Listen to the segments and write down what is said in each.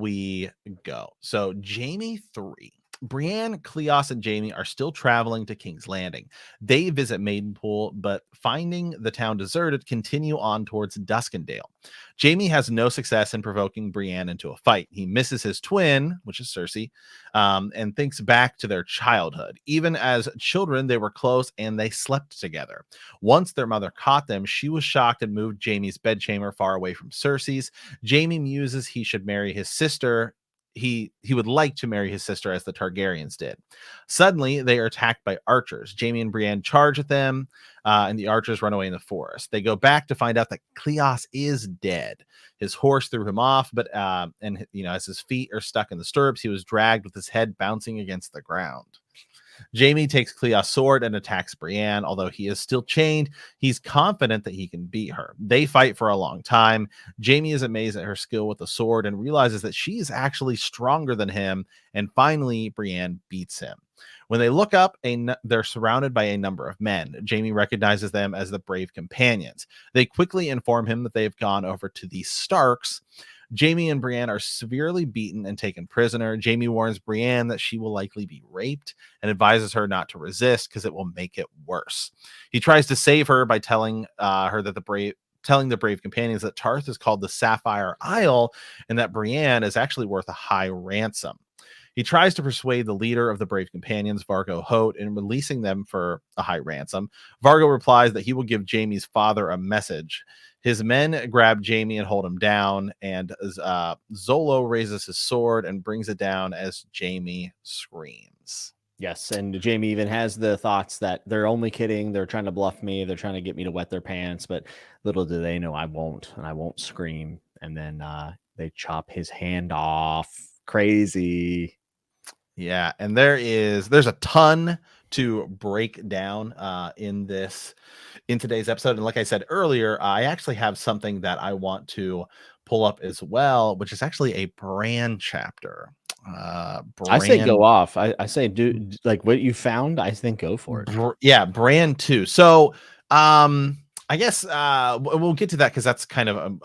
we go. So Jaime 3. Brienne, Cleos, and Jaime are still traveling to King's Landing. They visit Maidenpool, but finding the town deserted, continue on towards Duskendale. Jaime has no success in provoking Brienne into a fight. He misses his twin, which is Cersei, and thinks back to their childhood. Even as children, they were close and they slept together. Once their mother caught them, she was shocked and moved Jaime's bedchamber far away from Cersei's. Jaime muses he should marry his sister. He would like to marry his sister as the Targaryens did. Suddenly, they are attacked by archers. Jaime and Brienne charge at them, and the archers run away in the forest. They go back to find out that Cleos is dead. His horse threw him off, but as his feet are stuck in the stirrups, he was dragged with his head bouncing against the ground. Jaime takes Cleos' sword and attacks Brienne. Although he is still chained, he's confident that he can beat her. They fight for a long time. Jaime is amazed at her skill with the sword and realizes that she is actually stronger than him. And finally, Brienne beats him. When they look up, they're surrounded by a number of men. Jaime recognizes them as the brave companions. They quickly inform him that they've gone over to the Starks. Jaime and Brienne are severely beaten and taken prisoner. Jaime warns Brienne that she will likely be raped and advises her not to resist because it will make it worse. He tries to save her by telling her that telling the brave companions that Tarth is called the Sapphire Isle and that Brienne is actually worth a high ransom. He tries to persuade the leader of the brave companions, Vargo Hoat, in releasing them for a high ransom. Vargo replies that he will give Jaime's father a message. His men grab Jaime and hold him down, and Zolo raises his sword and brings it down as Jaime screams. Yes, and Jaime even has the thoughts that they're only kidding. They're trying to bluff me. They're trying to get me to wet their pants, but little do they know I won't, and I won't scream. And then they chop his hand off. Crazy. Yeah, and there's a ton to break down in today's episode. And like I said earlier, I actually have something that I want to pull up as well, which is actually a Bran chapter. I say go off. I say do like what you found. I think go for it. Bran 2. So I guess we'll get to that because that's kind of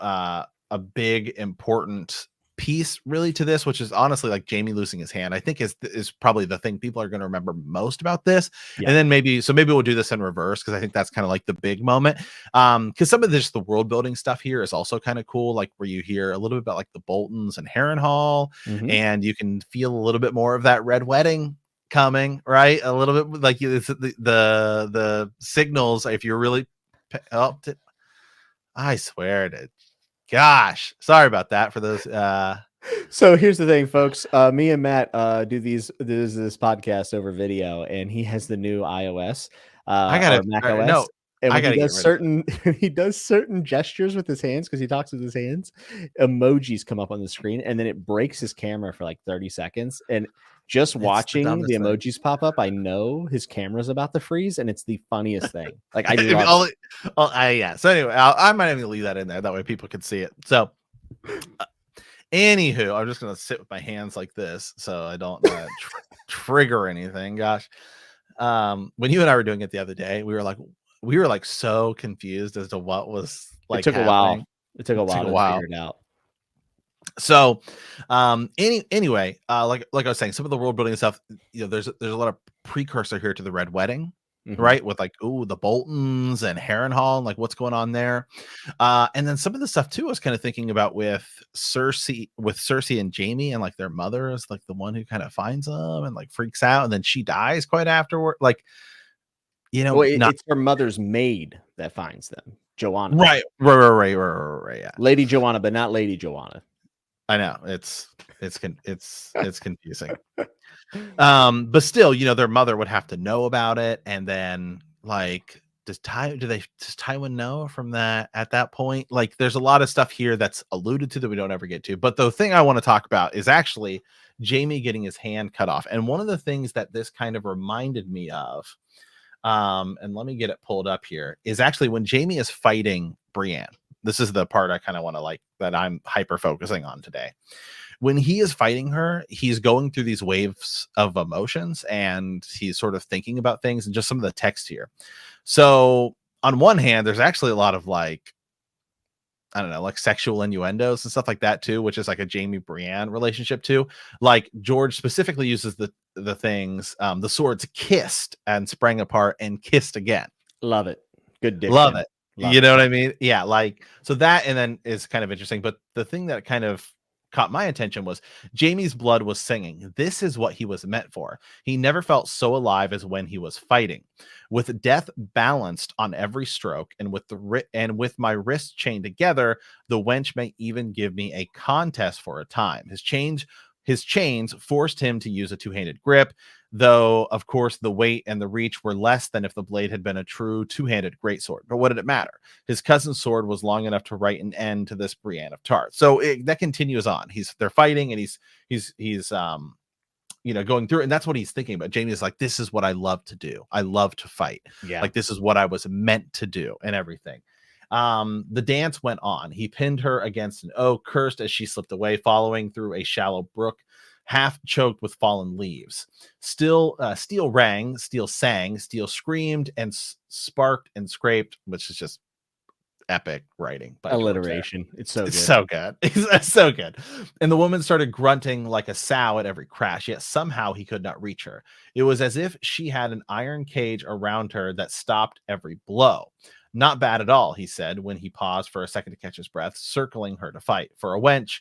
a big important piece really to this, which is honestly like Jaime losing his hand. I think is probably the thing people are going to remember most about this. Yeah. And then maybe we'll do this in reverse because I think that's kind of like the big moment. Because some of this, the world building stuff here is also kind of cool, like where you hear a little bit about like the Boltons and Harrenhal, and you can feel a little bit more of that red wedding coming, right? A little bit like the signals. If you're really I swear to gosh, sorry about that for those. So here's the thing, folks. Me and Matt do this podcast over video, and he has the new iOS. I got Mac OS. No, and when he does certain gestures with his hands because he talks with his hands, emojis come up on the screen, and then it breaks his camera for like 30 seconds. And just watching the emojis pop up, I know his camera's about to freeze, and it's the funniest thing. Like I love it. Yeah. So anyway, I might even leave that in there that way people can see it. So, anywho, I'm just gonna sit with my hands like this so I don't trigger anything. Gosh, when you and I were doing it the other day, we were like so confused as to what was like. It took happening. It took a while to figure it out. So anyway, like I was saying, some of the world building stuff, there's a lot of precursor here to the Red Wedding, right? With like, the Boltons and Harrenhal and like what's going on there. And then some of the stuff too, I was kind of thinking about with Cersei and Jaime, and like their mother is like the one who kind of finds them and like freaks out, and then she dies quite afterward. Like, it's her mother's maid that finds them. Joanna. Right. Yeah. Lady Joanna, but not Lady Joanna. I know it's confusing. But still, their mother would have to know about it. And then like, does Tywin know from that at that point? Like there's a lot of stuff here that's alluded to that we don't ever get to. But the thing I want to talk about is actually Jaime getting his hand cut off. And one of the things that this kind of reminded me of, and let me get it pulled up here, is actually when Jaime is fighting Brienne. This is the part I kind of want to like that I'm hyper focusing on today. When he is fighting her, he's going through these waves of emotions and he's sort of thinking about things and just some of the text here. So on one hand, there's actually a lot of like, I don't know, like sexual innuendos and stuff like that too, which is like a Jaime Brienne relationship too. Like George specifically uses the things, the swords kissed and sprang apart and kissed again. Love it. Good Love diction. it. Love You it. know what I mean? Yeah, like so that and then is kind of interesting. But the thing that kind of caught my attention was Jaime's blood was singing. This is what he was meant for. He never felt so alive as when he was fighting. With death balanced on every stroke, and with my wrists chained together, the wench may even give me a contest for a time. His chains forced him to use a two-handed grip, though of course the weight and the reach were less than if the blade had been a true two-handed greatsword. But what did it matter? His cousin's sword was long enough to write an end to this Brienne of Tarth. So that continues on. They're fighting, and he's going through it, and that's what he's thinking about. Jaime is like, this is what I love to do. I love to fight. Yeah. Like this is what I was meant to do, and everything. The dance went on. He pinned her against an oak, cursed as she slipped away, following through a shallow brook, half choked with fallen leaves. Still, steel rang, steel sang, steel screamed, and sparked and scraped, which is just epic writing by alliteration. It's so good. It's so good. It's so good. And the woman started grunting like a sow at every crash, yet somehow he could not reach her. It was as if she had an iron cage around her that stopped every blow. Not bad at all, he said when he paused for a second to catch his breath, circling her to fight. For a wench,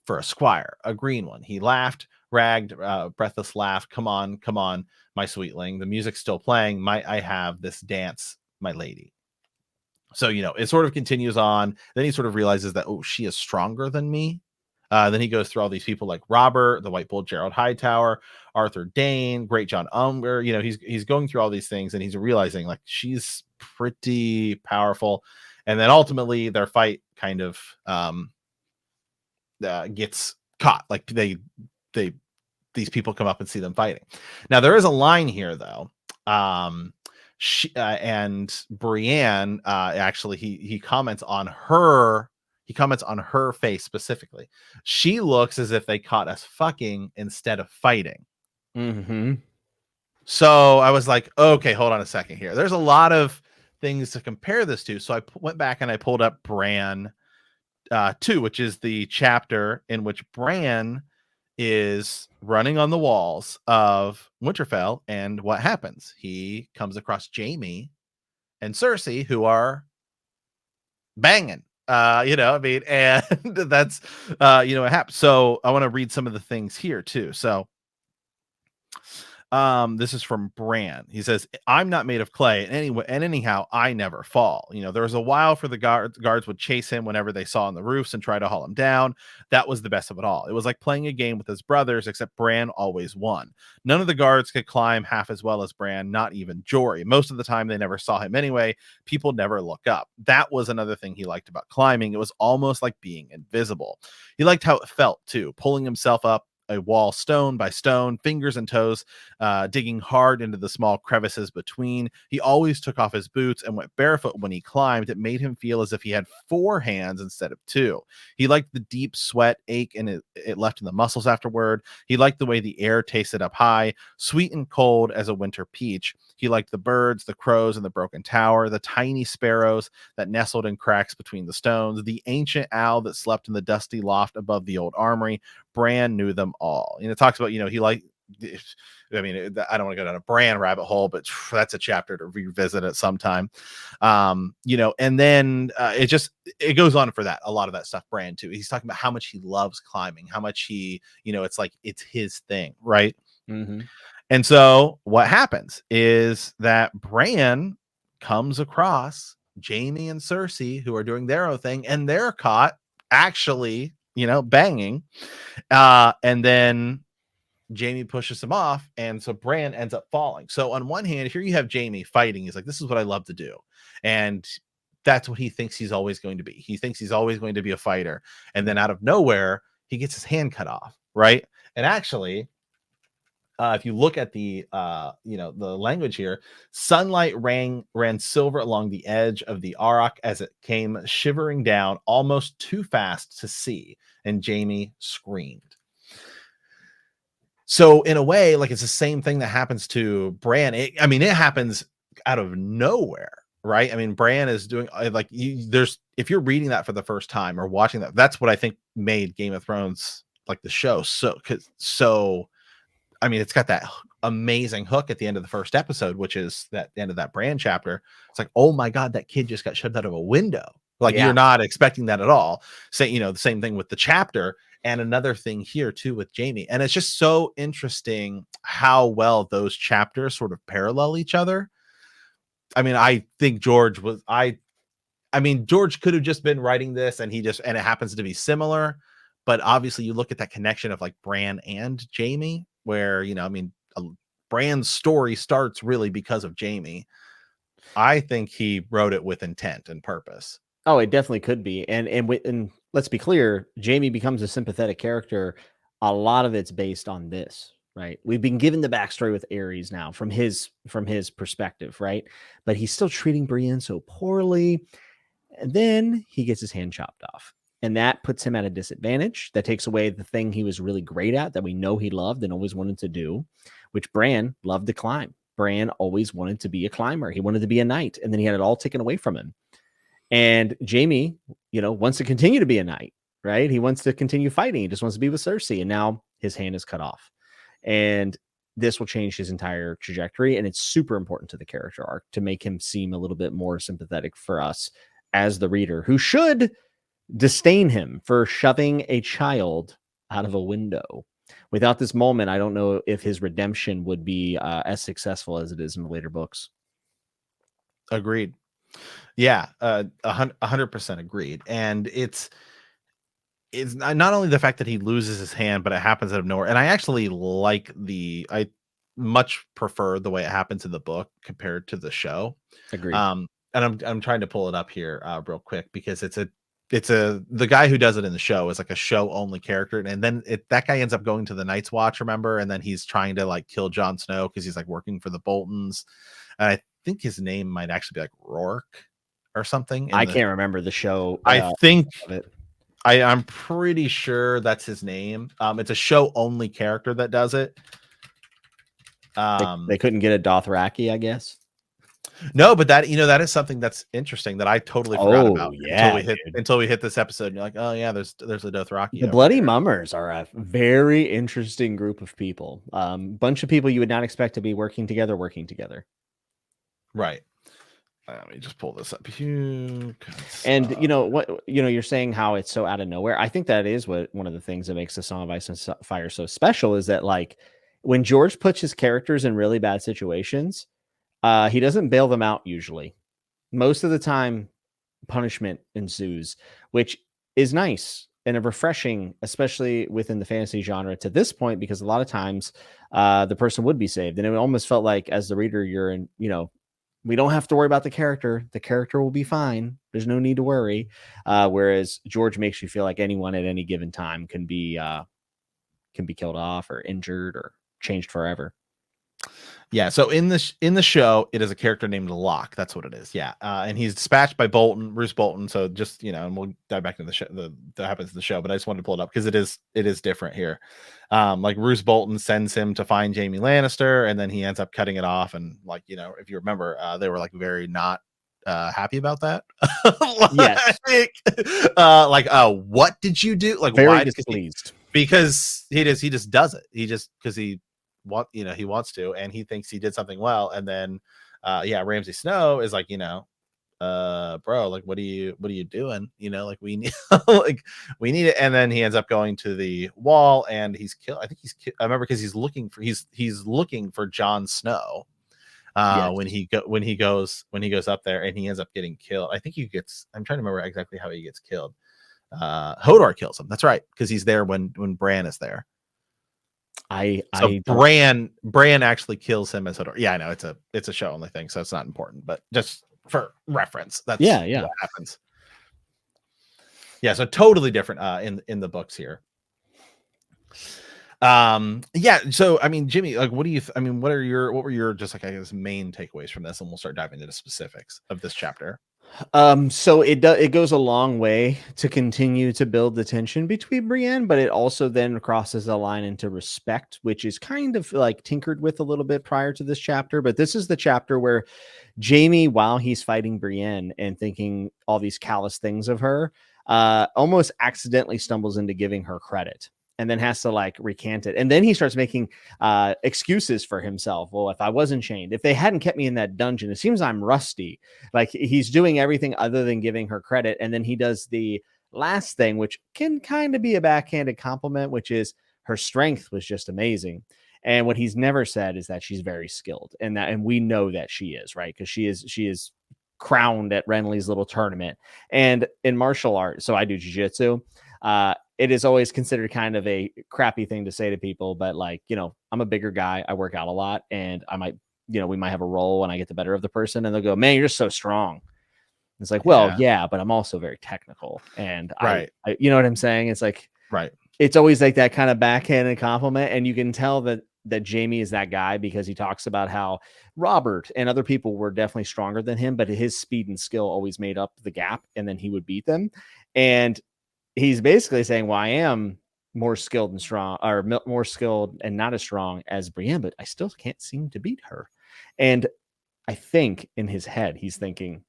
for a squire, a green one. He laughed, ragged, breathless laugh. Come on, my sweetling. The music's still playing. Might I have this dance, my lady? So, it sort of continues on. Then he sort of realizes that, oh, she is stronger than me. Then he goes through all these people like Robert, the White Bull, Gerald Hightower, Arthur Dane, Great John Umber. He's going through all these things, and he's realizing like she's pretty powerful. And then ultimately their fight kind of gets caught. Like these people come up and see them fighting. Now there is a line here though. She and Brienne actually he comments on her. He comments on her face specifically. She looks as if they caught us fucking instead of fighting. Mm-hmm. So I was like, okay, hold on a second here. There's a lot of things to compare this to. So I went back and I pulled up Bran 2, which is the chapter in which Bran is running on the walls of Winterfell, and what happens? He comes across Jaime and Cersei, who are banging. And that's what happens. So I want to read some of the things here too. So this is from Bran. He says, I'm not made of clay, and anyhow, I never fall. There was a while for the guards would chase him whenever they saw on the roofs and try to haul him down. That was the best of it all. It was like playing a game with his brothers, except Bran always won. None of the guards could climb half as well as Bran, not even Jory. Most of the time they never saw him anyway. People never look up. That was another thing he liked about climbing. It was almost like being invisible. He liked how it felt too, pulling himself up a wall stone by stone, fingers and toes digging hard into the small crevices between. He always took off his boots and went barefoot when he climbed. It made him feel as if he had 4 hands instead of 2. He liked the deep sweat ache and it left in the muscles afterward. He liked the way the air tasted up high, sweet and cold as a winter peach. He liked the birds, the crows in the broken tower, the tiny sparrows that nestled in cracks between the stones, the ancient owl that slept in the dusty loft above the old armory. Bran knew them all. It talks about, he liked, I mean, I don't want to go down a Bran rabbit hole, but that's a chapter to revisit at some time. And then it goes on for that. A lot of that stuff, Bran too. He's talking about how much he loves climbing, how much he, it's like, it's his thing. Right. Mm-hmm. And so what happens is that Bran comes across Jaime and Cersei, who are doing their own thing, and they're caught actually, banging. And then Jaime pushes him off, and so Bran ends up falling. So on one hand, here you have Jaime fighting. He's like, this is what I love to do. And that's what he thinks he's always going to be. He thinks he's always going to be a fighter. And then out of nowhere, he gets his hand cut off, right? And actually, if you look at the language here, sunlight ran silver along the edge of the Auroch as it came shivering down almost too fast to see, and Jaime screamed. So in a way, like it's the same thing that happens to Bran. It happens out of nowhere, right? I mean, Bran is doing like there's if you're reading that for the first time or watching that, that's what I think made Game of Thrones like the show so I mean, it's got that amazing hook at the end of the first episode, which is that end of that Bran chapter. It's like, oh my god, that kid just got shoved out of a window. Like Yeah. you're not expecting that at all. Say, you know, the same thing with the chapter, and another thing here too with Jaime. And it's just so interesting how well those chapters sort of parallel each other. I mean, I think I mean, George could have just been writing this and it happens to be similar. But obviously, you look at that connection of like Bran and Jaime, where, you know, I mean, Bran's story starts really because of Jaime. I think he wrote it with intent and purpose. Oh, it definitely could be. And let's be clear, Jaime becomes a sympathetic character. A lot of it's based on this, right? We've been given the backstory with Ares now from his perspective, right? But he's still treating Brienne so poorly. And then he gets his hand chopped off. And that puts him at a disadvantage. That takes away the thing he was really great at that we know he loved and always wanted to do, which Bran loved to climb. Bran always wanted to be a climber. He wanted to be a knight. And then he had it all taken away from him. And Jaime, you know, wants to continue to be a knight, right? He wants to continue fighting. He just wants to be with Cersei. And now his hand is cut off. And this will change his entire trajectory. And it's super important to the character arc to make him seem a little bit more sympathetic for us as the reader, who should disdain him for shoving a child out of a window. Without this moment, I don't know if his redemption would be as successful as it is in the later books. Agreed. Yeah, 100% agreed. And it's not only the fact that he loses his hand, but it happens out of nowhere. And I actually I much prefer the way it happens in the book compared to the show. Agreed. And I'm trying to pull it up here real quick because the guy who does it in the show is like a show only character, and then that guy ends up going to the Night's Watch, remember? And then he's trying to like kill Jon Snow because he's like working for the Boltons. And I think his name might actually be like Rourke or something. I can't remember the show. I think I'm pretty sure that's his name. It's a show only character that does it. They couldn't get a Dothraki, I guess. No, but that is something that's interesting that I totally forgot about until we hit this episode. And you're like, oh yeah, there's a Dothraki. The Bloody Mummers are a very interesting group of people. Bunch of people you would not expect to be working together. Right. Let me just pull this up here. And you know what? You know, you're saying how it's so out of nowhere. I think that is one of the things that makes the Song of Ice and Fire so special is that like when George puts his characters in really bad situations, he doesn't bail them out usually. Most of the time, punishment ensues, which is nice and refreshing, especially within the fantasy genre to this point, because a lot of times the person would be saved. And it almost felt like as the reader, you're in, you know, we don't have to worry about the character. The character will be fine. There's no need to worry. Whereas George makes you feel like anyone at any given time can be killed off or injured or changed forever. Yeah, so in the show, it is a character named Locke. That's what it is. Yeah, and he's dispatched by Roose Bolton. So just and we'll dive back into the show. That happens in the show, but I just wanted to pull it up because it is different here. Like Roose Bolton sends him to find Jaime Lannister, and then he ends up cutting it off. And like if you remember, they were like very not happy about that. Yes. Like, what did you do? Like, very why? Displeased. Because he just does it. Because he wants to, and he thinks he did something well, and then Ramsay Snow is like, bro, like what are you doing? Like we need we need it. And then he ends up going to the wall and he's killed. I think he's I remember because he's looking for Jon Snow Yes. when he goes up there, and he ends up getting killed. I think I'm trying to remember exactly how he gets killed. Hodor kills him. That's right, because he's there when Bran is there. Bran actually kills him as Hodor. Yeah, I know it's a show only thing, so it's not important, but just for reference, that's what happens. Yeah, so totally different in the books here. So I mean, Jimmy, like, what do you what were your just like I guess main takeaways from this, and we'll start diving into the specifics of this chapter. So it goes a long way to continue to build the tension between Brienne, but it also then crosses a line into respect, which is kind of like tinkered with a little bit prior to this chapter. But this is the chapter where Jaime, while he's fighting Brienne and thinking all these callous things of her, almost accidentally stumbles into giving her credit and then has to like recant it. And then he starts making excuses for himself. Well, if I wasn't chained, if they hadn't kept me in that dungeon, it seems I'm rusty. Like he's doing everything other than giving her credit. And then he does the last thing, which can kind of be a backhanded compliment, which is her strength was just amazing. And what he's never said is that she's very skilled, and we know that she is, right? Because she is crowned at Renly's little tournament. And in martial arts, so I do jiu-jitsu. It is always considered kind of a crappy thing to say to people, but like, I'm a bigger guy. I work out a lot, and I might, we might have a roll when I get the better of the person, and they'll go, "Man, you're just so strong." It's like, well, yeah, but I'm also very technical, and right. I you know what I'm saying? It's like, right. It's always like that kind of backhanded compliment, and you can tell that Jaime is that guy because he talks about how Robert and other people were definitely stronger than him, but his speed and skill always made up the gap, and then he would beat them. And he's basically saying, well, I am more skilled and strong, or more skilled and not as strong as Brienne, but I still can't seem to beat her. And I think in his head, he's thinking,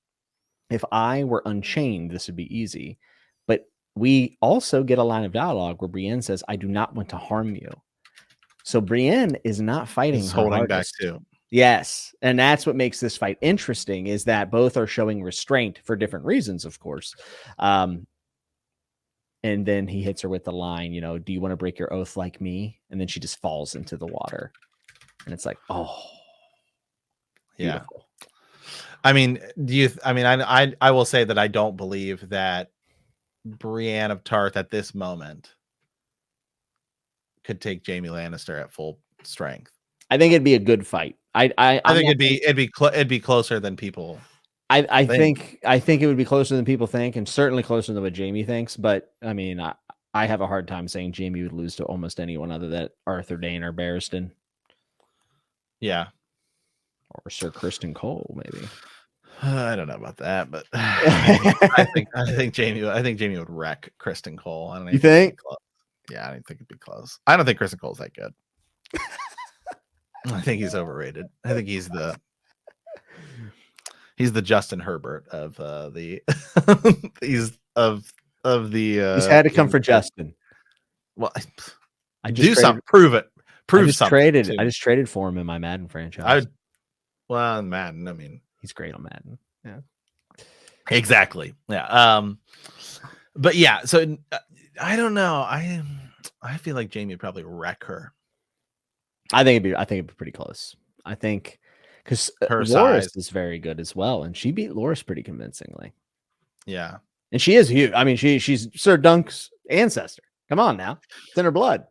if I were unchained, this would be easy. But we also get a line of dialogue where Brienne says, I do not want to harm you. So Brienne is not fighting He's her holding back hardest. too. Yes. And that's what makes this fight interesting, is that both are showing restraint for different reasons, of course. And then he hits her with the line, do you want to break your oath like me? And then she just falls into the water. And it's like, oh, beautiful. Yeah. I mean, I will say that I don't believe that Brienne of Tarth at this moment could take Jaime Lannister at full strength. I think it'd be a good fight. I think it'd be closer than people. I think it would be closer than people think, and certainly closer than what Jaime thinks. But I mean, I have a hard time saying Jaime would lose to almost anyone other than Arthur Dayne or Barristan. Yeah, or Sir Criston Cole, maybe. I don't know about that, but I think Jaime would wreck Criston Cole. I don't. You think? Yeah, I don't think it'd be close. I don't think Criston Cole's that good. I think he's overrated. I think he's the Justin Herbert of the he's had to come for Justin. Well, I just do something. Prove it. Something. I just traded for him in my Madden franchise. Madden. I mean, he's great on Madden. Yeah, exactly. Yeah. But yeah. So I don't know. I feel like Jaime would probably wreck her. I think it'd be pretty close. I think because Loras is very good as well, and she beat Loras pretty convincingly. Yeah, and she is huge. I mean, she's Sir Dunk's ancestor. Come on now, it's in her blood.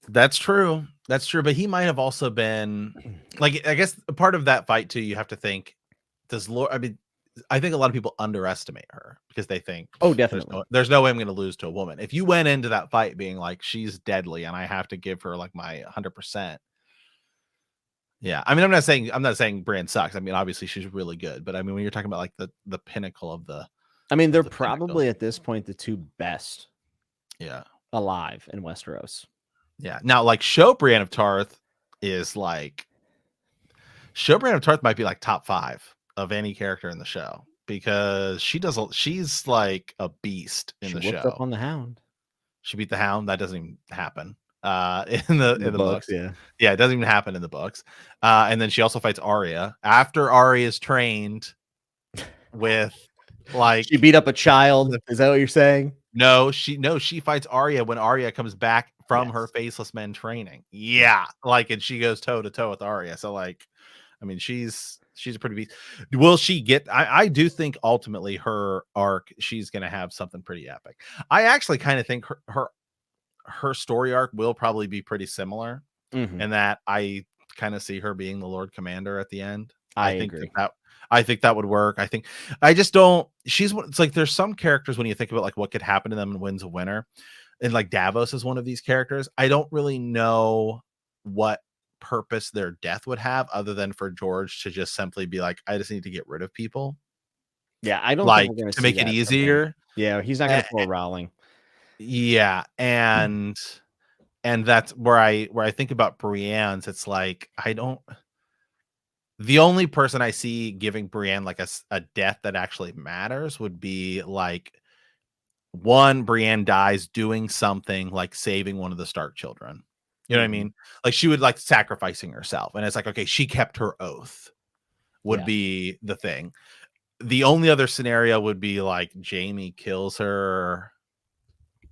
That's true. That's true. But he might have also been like, I guess part of that fight too. You have to think, does Loras? I mean, I think a lot of people underestimate her because they think, oh, definitely, there's no way I'm going to lose to a woman. If you went into that fight being like, she's deadly, and I have to give her like my 100%. Yeah, I mean, I'm not saying Brienne sucks. I mean, obviously she's really good, but I mean, when you're talking about like the pinnacle of the, I mean, they're probably at this point the two best, alive in Westeros. Yeah. Now, like Brienne of Tarth is like Brienne of Tarth might be like top 5 of any character in the show because she's like a beast in the show. Up on the Hound. She beat the Hound. That doesn't even happen in the books. Yeah, it doesn't even happen in the books. And then she also fights Arya after Arya is trained with like she beat up a child. Is that what you're saying? No, she fights Arya when Arya comes back from her Faceless Men training. Yeah, like, and she goes toe to toe with Arya. So like, I mean, she's a pretty beast. Will she get? I do think ultimately her arc, she's going to have something pretty epic. I actually kind of think her story arc will probably be pretty similar, in that I kind of see her being the Lord Commander at the end. I think agree. I think that would work. I just don't. It's like there's some characters when you think about like what could happen to them and wins a winner, and like Davos is one of these characters. I don't really know what purpose their death would have other than for George to just simply be like, I just need to get rid of people. Yeah, I don't think like, we're gonna to see make it that from him. easier. Yeah, he's not A gonna pull a Rowling. Yeah, and that's where I think about Brienne's, it's like, I don't the only person I see giving Brienne, like, a death that actually matters would be, like, one, Brienne dies doing something like saving one of the Stark children. You know what I Mhm. mean? Like, she would, like, sacrificing herself, and it's like, okay, she kept her oath, would Yeah. be the thing. The only other scenario would be, like, Jaime kills her,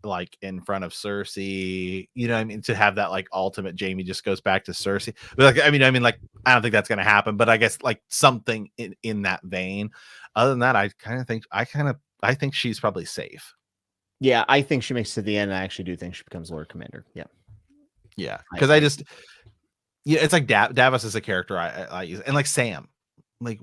like, in front of Cersei, you know what I mean? To have that, like, ultimate Jaime just goes back to Cersei. But, like, I mean, like, I don't think that's gonna happen, but I guess, like, something in that vein. Other than that, I think she's probably safe. Yeah, I think she makes it to the end, and I actually do think she becomes Lord Commander. Yeah. Yeah, I because I I just yeah, it's like Davos is a character I use, and like Sam, like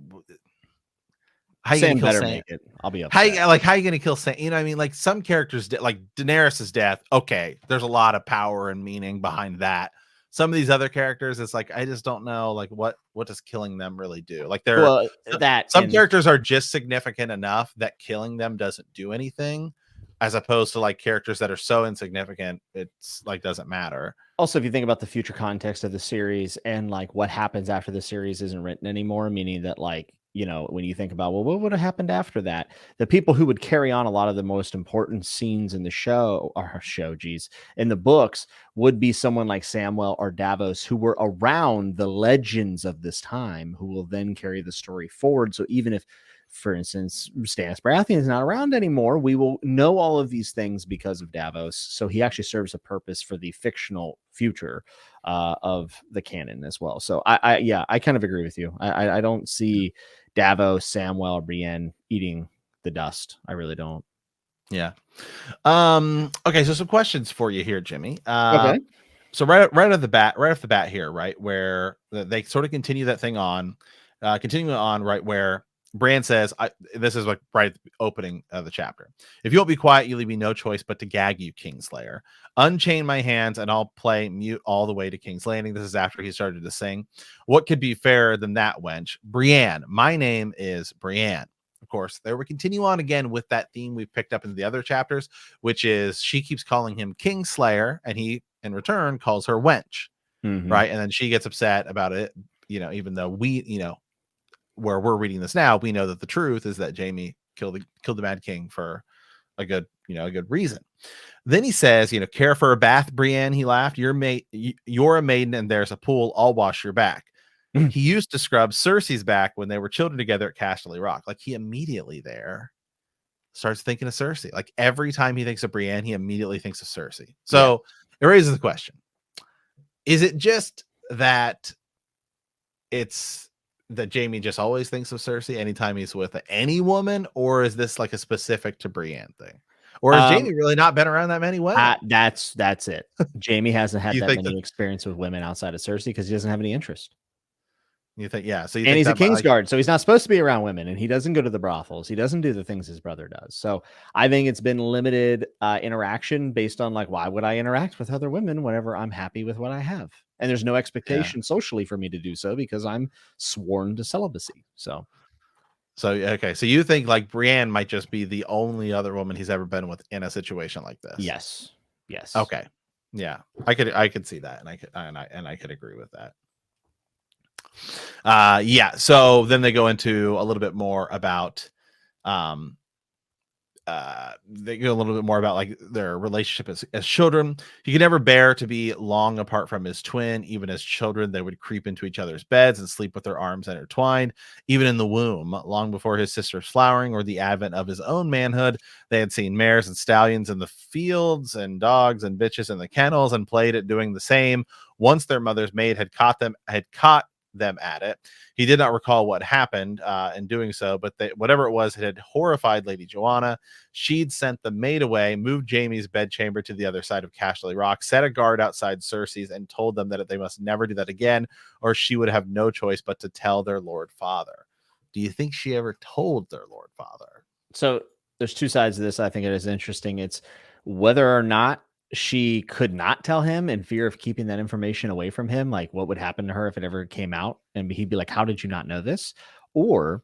how you gonna Sam kill better Sam? make it. I'll be upset. How you gonna kill Sam? You know what I mean? Like some characters, like Daenerys's death. Okay, there's a lot of power and meaning behind that. Some of these other characters, it's like I just don't know, like what does killing them really do? Like Well, that some and characters are just significant enough that killing them doesn't do anything, as opposed to like characters that are so insignificant, it's like doesn't matter. also, if you think about the future context of the series and like what happens after the series isn't written anymore, meaning that like, when you think about, well, what would have happened after that? The people who would carry on a lot of the most important scenes in the geez, in the books would be someone like Samwell or Davos who were around the legends of this time who will then carry the story forward. So even if, for instance, Stannis Baratheon is not around anymore, we will know all of these things because of Davos. So he actually serves a purpose for the fictional future of the canon as well. So yeah, I kind of agree with you. I don't see Davos, Samwell, or Brienne eating the dust. I really don't. Yeah. Okay, so some questions for you here, Jimmy. Okay. So right off the bat here, right where they sort of continuing on, right where Bran says, this is like right at the opening of the chapter. If you won't be quiet, you leave me no choice but to gag you, Kingslayer. Unchain my hands and I'll play mute all the way to King's Landing. This is after he started to sing. What could be fairer than that, wench? Brienne, my name is Brienne. Of course, there we continue on again with that theme we've picked up in the other chapters, which is she keeps calling him Kingslayer, and he in return calls her wench, Mm-hmm. right? And then she gets upset about it, even though where we're reading this now, we know that the truth is that Jaime killed the Mad King for a good reason. Then he says, care for a bath, Brienne? He laughed. You're a maiden, and there's a pool. I'll wash your back. He used to scrub Cersei's back when they were children together at Casterly Rock. Like he immediately there starts thinking of Cersei. Like every time he thinks of Brienne, he immediately thinks of Cersei. Yeah. So it raises the question: is it just that it's that Jaime just always thinks of Cersei anytime he's with any woman, or is this like a specific to Brienne thing? Or has Um, Jaime really not been around that many women? that's it. Jaime hasn't had You that think that many experience with women outside of Cersei because he doesn't have any interest. yeah. So you And think he's a that might like Kingsguard, so he's not supposed to be around women, and he doesn't go to the brothels. He doesn't do the things his brother does. So I think it's been limited interaction based on like, why would I interact with other women whenever I'm happy with what I have? And there's no yeah. expectation socially for me to do so because I'm sworn to celibacy. So So okay, so you think like Brienne might just be the only other woman he's ever been with in a situation like this? yes, yes. Okay, yeah, I could see that, and I could agree with that. Yeah. So then they go into a little bit more about um they go a little bit more about like their relationship as children. He could never bear to be long apart from his twin. Even as children, they would creep into each other's beds and sleep with their arms intertwined. Even in the womb, long before his sister's flowering or the advent of his own manhood, they had seen mares and stallions in the fields and dogs and bitches in the kennels and played at doing the same. Once their mother's maid had caught them at it. He did not recall what happened in doing so, but whatever it was, it had horrified Lady Joanna. She'd sent the maid away, moved Jaime's bedchamber to the other side of Casterly Rock, set a guard outside Cersei's, and told them that they must never do that again, or she would have no choice but to tell their Lord Father. Do you think she ever told their Lord Father? So there's two sides of this. I think it is interesting. It's whether or not she could not tell him in fear of keeping that information away from him, like what would happen to her if it ever came out, and he'd be like, "How did you not know this?" Or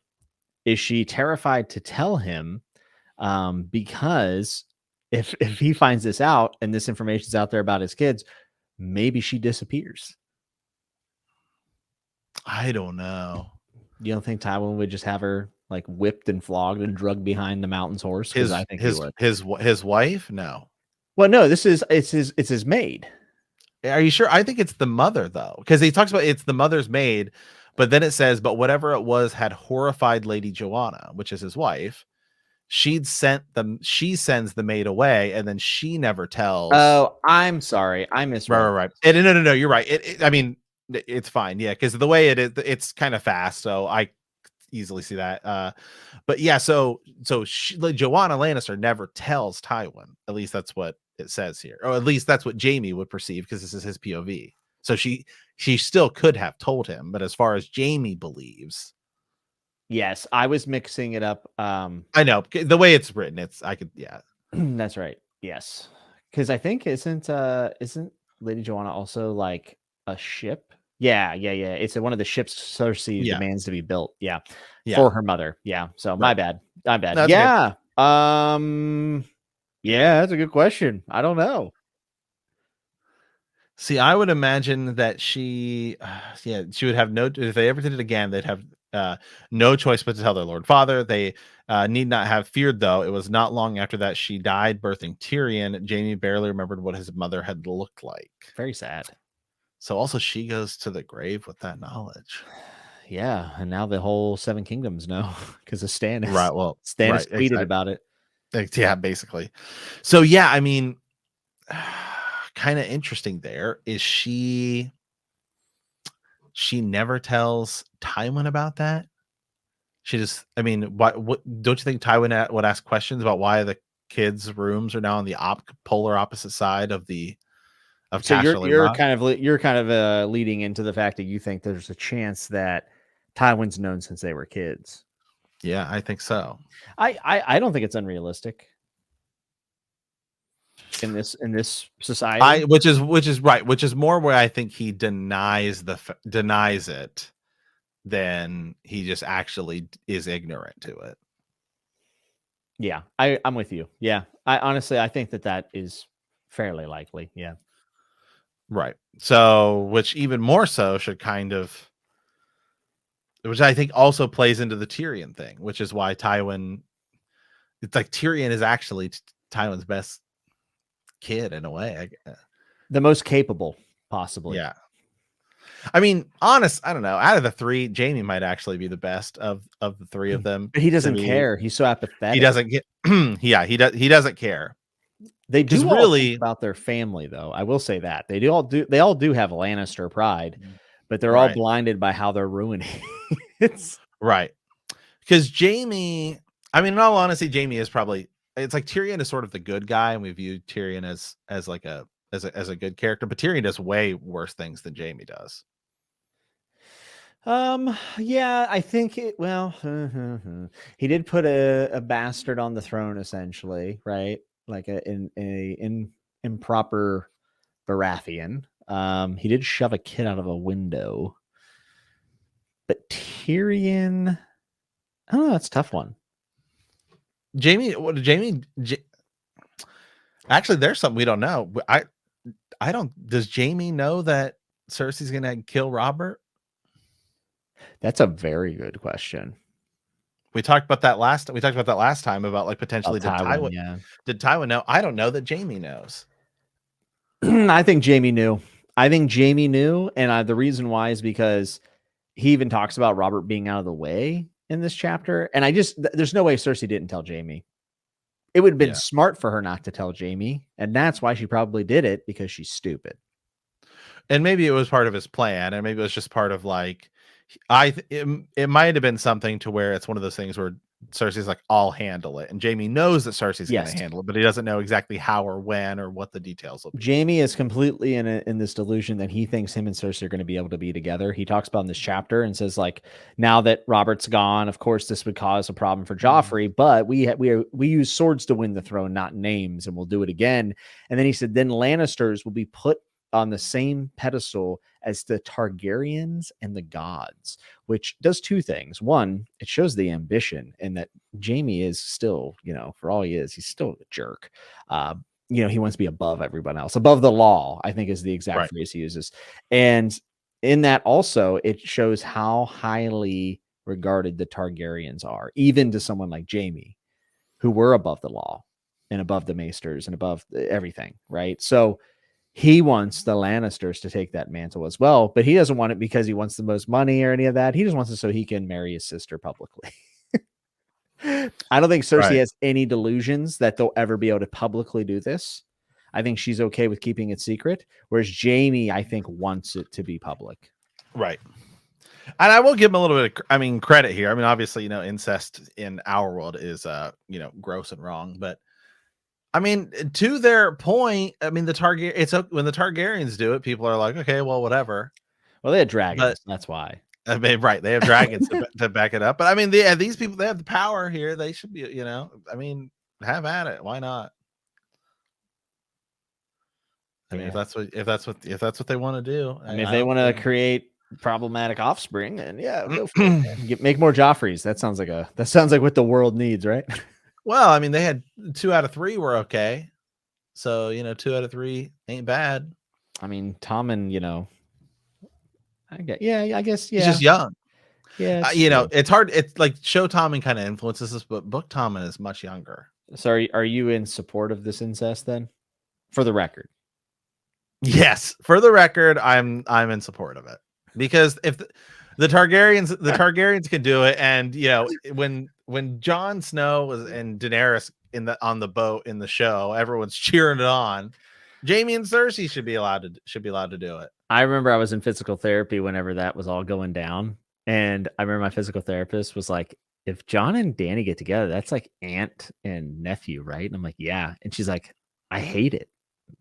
Is she terrified to tell him? Because if he finds this out and this information's out there about his kids, maybe she disappears. I don't know. You don't think Tywin would just have her like whipped and flogged and drugged behind the mountain's horse? Because I think he would. His wife? No. Well, no, it's his maid. Are you sure? I think it's the mother though, because he talks about it's the mother's maid, but then it says, but whatever it was had horrified Lady Joanna, which is his wife. She sends the maid away, and then she never tells. Oh, I'm sorry, I misread. Right. No, you're right. I mean, it's fine, yeah, because the way it is, it's kind of fast, so I easily see that. But yeah, so like, Joanna Lannister never tells Tywin. At least that's what it says here, or at least that's what Jaime would perceive, because this is his POV. So she still could have told him, but as far as Jaime believes. Yes, I was mixing it up. I know the way it's written. Yeah. That's right. Yes, because I think isn't Lady Joanna also like a ship? Yeah. It's one of the ships Cersei demands to be built. Yeah, for her mother. Yeah. So my bad. That's yeah. Good. Yeah, that's a good question. I don't know. See, I would imagine that she would have if they ever did it again, they'd have no choice but to tell their Lord Father. They need not have feared, though. It was not long after that she died, birthing Tyrion. Jaime barely remembered what his mother had looked like. Very sad. So also she goes to the grave with that knowledge. Yeah, and now the whole Seven Kingdoms know because of Stannis. Right. Well, Stannis tweeted about it. Yeah, basically. So yeah, I mean, kind of interesting. There is she never tells Tywin about that. She just, I mean, what don't you think Tywin would ask questions about why the kids' rooms are now on the polar opposite side of So you're kind of leading into the fact that you think there's a chance that Tywin's known since they were kids. Yeah, I think so. I don't think it's unrealistic in this society. Which is right, which is more where I think he denies it than he just actually is ignorant to it. Yeah, I'm with you. Yeah, I think that is fairly likely. Yeah. Right. So, which even more so should which I think also plays into the Tyrion thing, which is why it's like Tyrion is actually Tywin's best kid in a way. The most capable, possibly. Yeah. I mean, I don't know. Out of the three, Jaime might actually be the best of the three of them. But he doesn't care. He's so apathetic. He doesn't get. He doesn't care. They do really think about their family, though. I will say that they all do have Lannister pride, but they're all blinded by how they're ruining it. Right. Because Jaime, I mean, in all honesty, Jaime is probably, it's like Tyrion is sort of the good guy, and we view Tyrion as like a good character, but Tyrion does way worse things than Jaime does. Yeah, I think he did put a bastard on the throne, essentially, right? Like an improper Baratheon. He did shove a kid out of a window. But Tyrion, I don't know, that's a tough one. Actually, there's something we don't know. I don't, does Jaime know that Cersei's gonna kill Robert? That's a very good question. We talked about that last time about like potentially did Tywin know? I don't know that Jaime knows. I think Jaime knew. And the reason why is because he even talks about Robert being out of the way in this chapter. And there's no way Cersei didn't tell Jaime. It would have been smart for her not to tell Jaime, and that's why she probably did it, because she's stupid. And maybe it was part of his plan, and maybe it was just part of like, it might have been something to where it's one of those things where Cersei's like, I'll handle it, and Jaime knows that Cersei's going to handle it, but he doesn't know exactly how or when or what the details will be. Jaime is completely in this delusion that he thinks him and Cersei are going to be able to be together. He talks about in this chapter and says, like, now that Robert's gone, of course this would cause a problem for Joffrey, but we use swords to win the throne, not names, and we'll do it again. And then he said, then Lannisters will be put on the same pedestal as the Targaryens and the gods, which does two things. One, it shows the ambition, and that Jaime is still, for all he is, he's still a jerk. He wants to be above everyone else, above the law, I think is the exact phrase he uses. And in that also, it shows how highly regarded the Targaryens are, even to someone like Jaime, who were above the law and above the maesters and above everything, right? So he wants the Lannisters to take that mantle as well, but he doesn't want it because he wants the most money or any of that. He just wants it so he can marry his sister publicly. I don't think Cersei has any delusions that they'll ever be able to publicly do this. I think she's okay with keeping it secret, whereas Jaime, I think, wants it to be public. Right. And I will give him a little bit of, credit here. Obviously, incest in our world is, gross and wrong. But, to their point, when the Targaryens do it, people are like, okay, well, whatever. Well, they had dragons. That's why. Right. They have dragons to back it up. But, these people, they have the power here. They should be, have at it. Why not? If that's what they want to do. If they want to create problematic offspring, and go for it. Make more Joffreys. That sounds like what the world needs, right? Well, they had 2 out of 3 were okay, so 2 out of 3 ain't bad. Tommen, I guess he's just young. Yeah, it's hard. It's like show Tommen kind of influences us, but book Tommen is much younger. So are you in support of this incest then? For the record. Yes, for the record, I'm in support of it, because if the Targaryens can do it, and when Jon Snow and Daenerys on the boat in the show, everyone's cheering it on. Jaime and Cersei should be allowed to do it. I remember I was in physical therapy whenever that was all going down, and I remember my physical therapist was like, "If Jon and Dany get together, that's like aunt and nephew, right?" And I'm like, "Yeah," and she's like, "I hate it."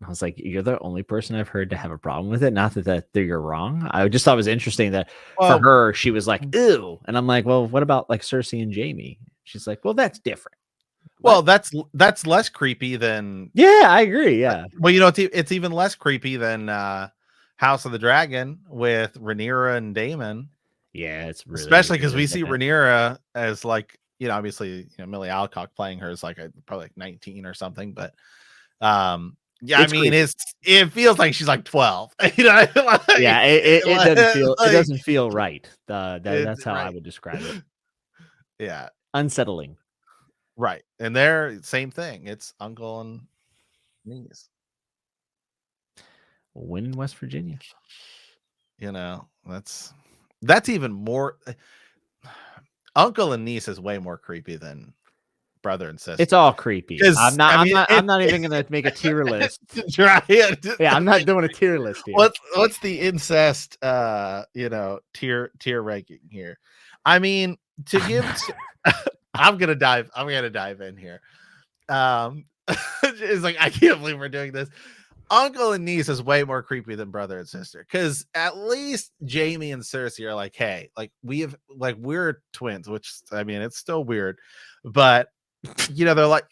I was like, you're the only person I've heard to have a problem with it. Not that you're wrong. I just thought it was interesting that for her, she was like, ew. And I'm like, well, what about like Cersei and Jaime? She's like, well, that's different. Well, that's less creepy than. Yeah, I agree. Yeah. Well, it's even less creepy than House of the Dragon with Rhaenyra and Daemon. Yeah, it's really, especially because we see Rhaenyra as like, obviously, Millie Alcock playing her is like probably like 19 or something, but yeah, it feels like she's like 12. Yeah, it doesn't feel it doesn't feel right. That's how I would describe it. Yeah, unsettling. Right, and they're same thing. It's uncle and niece. Win in West Virginia. That's even more. Uncle and niece is way more creepy than brother and sister. It's all creepy. I'm not even gonna make a tier list. Yeah, I'm not doing a tier list here. What's the incest tier ranking here? To give I'm gonna dive in here. It's like I can't believe we're doing this. Uncle and niece is way more creepy than brother and sister, because at least Jaime and Cersei are like, hey, like we're twins, which it's still weird, but they're like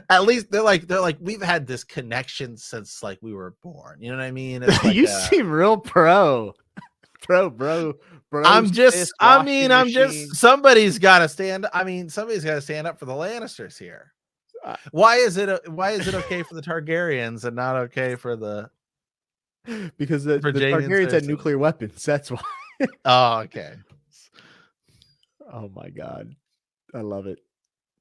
at least they're like we've had this connection since like we were born. You know what I mean? It's like, you seem real bro. I'm just somebody's got to stand up for the Lannisters here. Why is it okay for the Targaryens and not okay for the because the Targaryens had nuclear weapons, that's why. Oh, okay. Oh my god, I love it.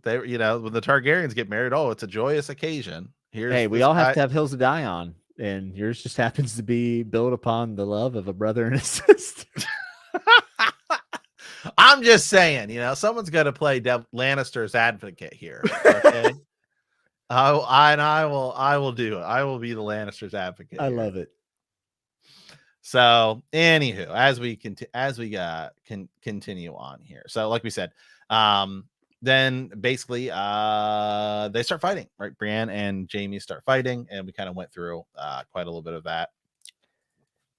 They when the Targaryens get married, it's a joyous occasion. We all have to have hills to die on, and yours just happens to be built upon the love of a brother and a sister. I'm just saying, someone's got to play Lannister's advocate here. Okay. I will do it. I will be the Lannister's advocate. I love it. So, anywho, as we continue on here. So, like we said, then basically they start fighting, right? Brienne and Jaime start fighting, and we kind of went through quite a little bit of that.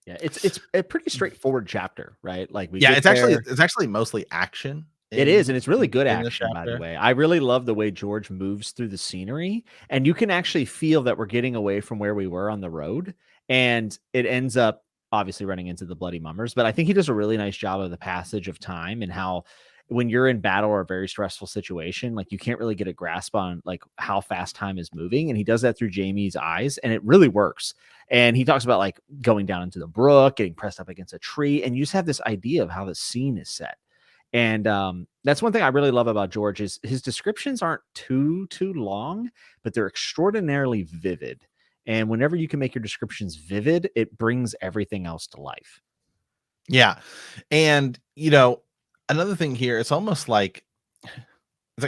Yeah, it's a pretty straightforward chapter, right? Like it's actually mostly action. It is, and it's really good in this action, by the chapter. way. I really love the way George moves through the scenery, and you can actually feel that we're getting away from where we were on the road, and it ends up obviously running into the Bloody Mummers. But I think he does a really nice job of the passage of time and how when you're in battle or a very stressful situation, like you can't really get a grasp on like how fast time is moving. And he does that through Jaime's eyes, and it really works. And he talks about like going down into the brook, getting pressed up against a tree, and you just have this idea of how the scene is set. And that's one thing I really love about George is his descriptions aren't too long, but they're extraordinarily vivid. And whenever you can make your descriptions vivid, it brings everything else to life. Yeah. And another thing here, it's almost like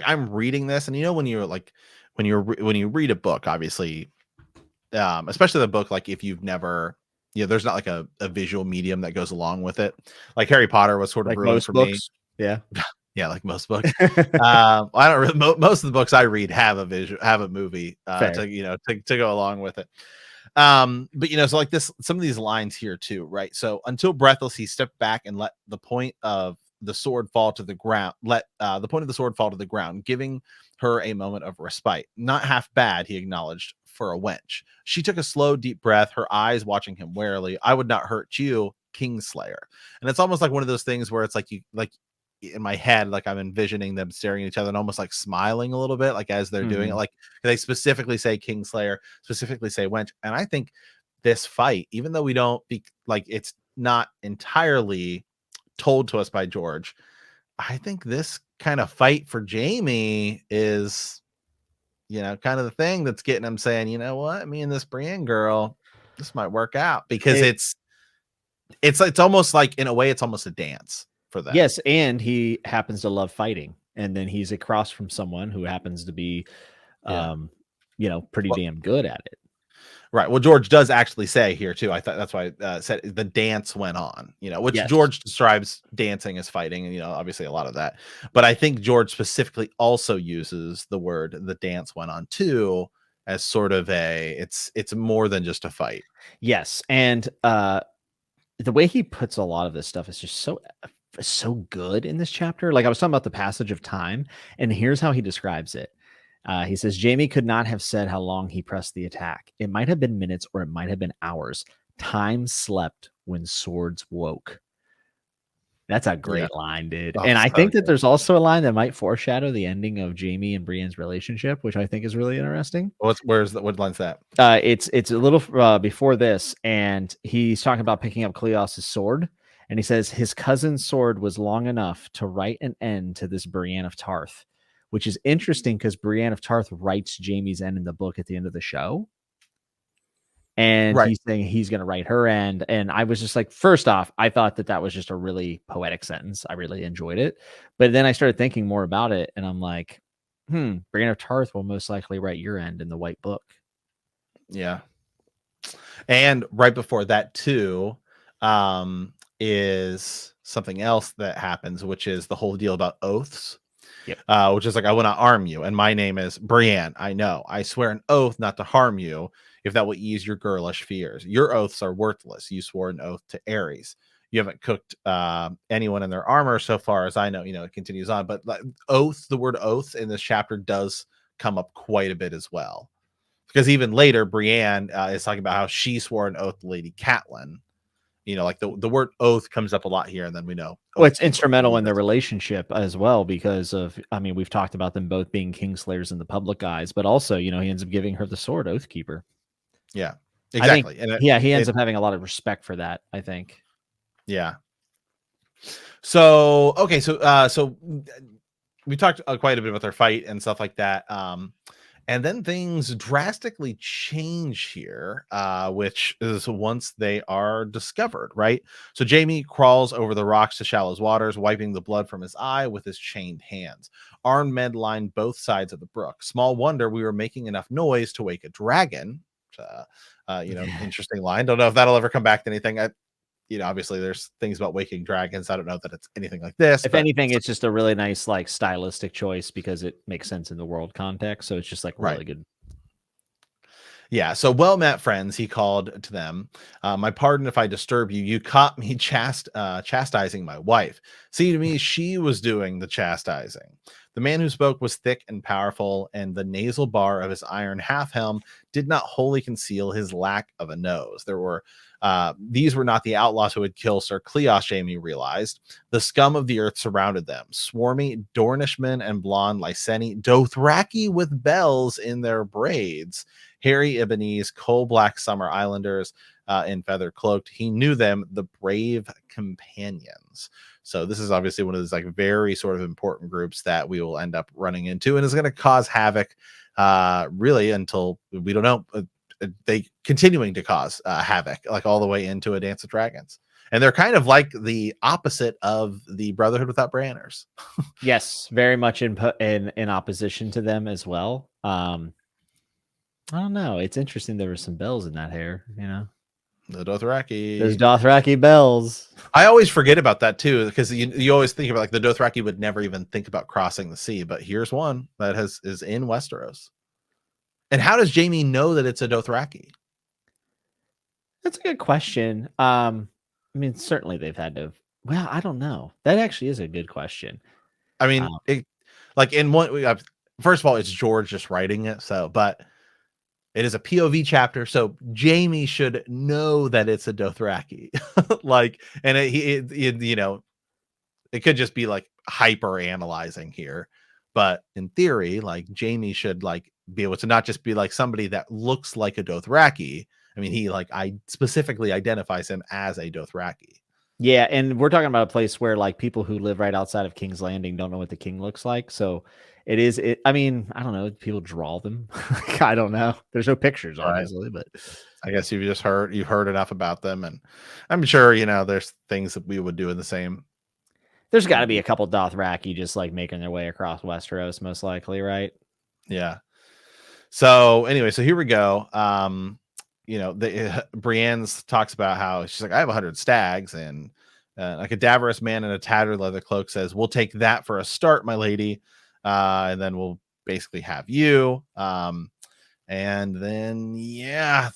I'm reading this, and when you're like when you read a book, obviously, especially the book, like if you've never, there's not like a visual medium that goes along with it. Like Harry Potter was sort of Like ruined most for me. books. Yeah. Yeah, like most books. I don't really, most of the books I read have a movie to go along with it. But so like this, some of these lines here too, right? So until breathless, he stepped back and let the point of the sword fall to the ground. Let the point of the sword fall to the ground, giving her a moment of respite. Not half bad, he acknowledged, for a wench. She took a slow, deep breath, her eyes watching him warily. I would not hurt you, Kingslayer. And it's almost like one of those things where it's like in my head, like I'm envisioning them staring at each other and almost like smiling a little bit, like as they're doing it. Like they specifically say Kingslayer, specifically say wench. And I think this fight, even though we don't like it's not entirely told to us by George, I think this kind of fight for Jaime is, kind of the thing that's getting him saying, you know what, me and this Brienne girl, this might work out, because it's almost like, in a way, it's almost a dance for them. Yes, and he happens to love fighting, and then he's across from someone who happens to be, pretty damn good at it. Right. Well, George does actually say here too. I thought that's why I said the dance went on. Which Yes. George describes dancing as fighting, and obviously a lot of that. But I think George specifically also uses the word "the dance went on" too, as sort of it's more than just a fight. Yes, and the way he puts a lot of this stuff is just so good in this chapter. Like I was talking about the passage of time, and here's how he describes it. He says, Jaime could not have said how long he pressed the attack. It might have been minutes or it might have been hours. Time slept when swords woke. That's a great line, dude. Oh, and I think that good. there's also a line that might foreshadow the ending of Jaime and Brienne's relationship, which I think is really interesting. What line's that? It's a little before this, and he's talking about picking up Cleos's sword, and he says his cousin's sword was long enough to write an end to this Brienne of Tarth, which is interesting because Brienne of Tarth writes Jaime's end in the book at the end of the show. And Right. he's saying he's going to write her end. And I was just like, first off, I thought that was just a really poetic sentence. I really enjoyed it. But then I started thinking more about it, and I'm like, Brienne of Tarth will most likely write your end in the White Book. Yeah. And right before that too, is something else that happens, which is the whole deal about oaths. Yep. Which is like, I will not harm you, and my name is Brienne. I know. I swear an oath not to harm you, if that will ease your girlish fears. Your oaths are worthless. You swore an oath to Ares. You haven't cooked anyone in their armor so far as I know. It continues on, but like, oaths, the word oaths in this chapter does come up quite a bit as well, because even later Brienne is talking about how she swore an oath to Lady Catelyn. Like the word oath comes up a lot here, and then we know. Well, it's instrumental in their relationship as well because we've talked about them both being Kingslayers in the public eyes, but also, he ends up giving her the sword, Oathkeeper. Yeah, exactly. He ends up having a lot of respect for that, I think. Yeah. So, okay. So we talked quite a bit about their fight and stuff like that. And then things drastically change here, which is once they are discovered, right? So Jaime crawls over the rocks to Shallow's waters, wiping the blood from his eye with his chained hands. Armed men line both sides of the brook. Small wonder we were making enough noise to wake a dragon. Interesting line. Don't know if that'll ever come back to anything. Obviously there's things about waking dragons. I don't know that it's anything like this. If anything, it's just a really nice, like, stylistic choice because it makes sense in the world context. So it's just like really good. Yeah. So, well met friends, he called to them. My pardon if I disturb you. You caught me chastising my wife. See, to me, she was doing the chastising. The man who spoke was thick and powerful, and the nasal bar of his iron half helm did not wholly conceal his lack of a nose. These were not the outlaws who would kill Sir Cleos, Jaime realized. The scum of the earth surrounded them, swarmy Dornishmen and blonde Lyseni, Dothraki with bells in their braids, hairy Ibonese, coal-black summer islanders in feather cloaked. He knew them, the brave companions. So this is obviously one of those like very sort of important groups that we will end up running into, and is going to cause havoc really until we don't know. They continuing to cause havoc like all the way into A Dance of Dragons. And they're kind of like the opposite of the Brotherhood without banners. Yes, very much in opposition to them as well. I don't know. It's interesting. There were some bells in that hair, you know. The Dothraki. There's Dothraki bells. I always forget about that too, because you always think about like the Dothraki would never even think about crossing the sea, but here's one that is in Westeros. And how does Jaime know that it's a Dothraki? That's a good question. I mean, certainly they've had to. Well, I don't know. That actually is a good question. I mean, like in one, first of all, it's George just writing it, but it is a POV chapter, so Jaime should know that it's a Dothraki. Like, and you know, it could just be like hyper analyzing here, but in theory, like Jaime should like be able to not just be like somebody that looks like a Dothraki. I mean, I specifically identifies him as a Dothraki. Yeah, and we're talking about a place where like people who live right outside of King's Landing don't know what the king looks like. So I mean, I don't know. People draw them. I don't know. There's no pictures, obviously, but I guess you've heard enough about them, and I'm sure there's things that we would do in the same. There's got to be a couple Dothraki just like making their way across Westeros, most likely, right? Yeah. So anyway, so here we go. Brienne talks about how she's like, I have 100 stags, and a cadaverous man in a tattered leather cloak says, we'll take that for a start, my lady, and then we'll basically have you. And then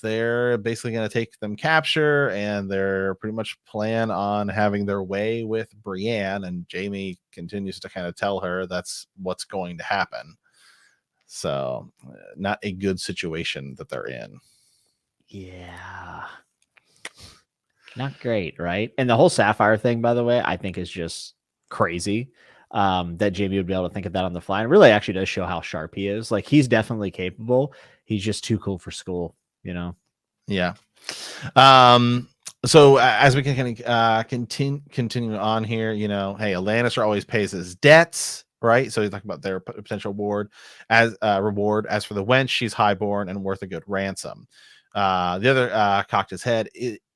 they're basically going to take them capture, and they're pretty much plan on having their way with Brienne, and Jaime continues to kind of tell her that's what's going to happen. So not a good situation that they're in. Yeah. Not great, right? And the whole Sapphire thing, by the way, I think is just crazy. That Jaime would be able to think of that on the fly, and really actually does show how sharp he is. Like, he's definitely capable. He's just too cool for school, you know? Yeah. So as we can kind of continue on here, hey, a Lannister always pays his debts, right? So he's talking about their potential reward. As for the wench, she's highborn and worth a good ransom. The other cocked his head.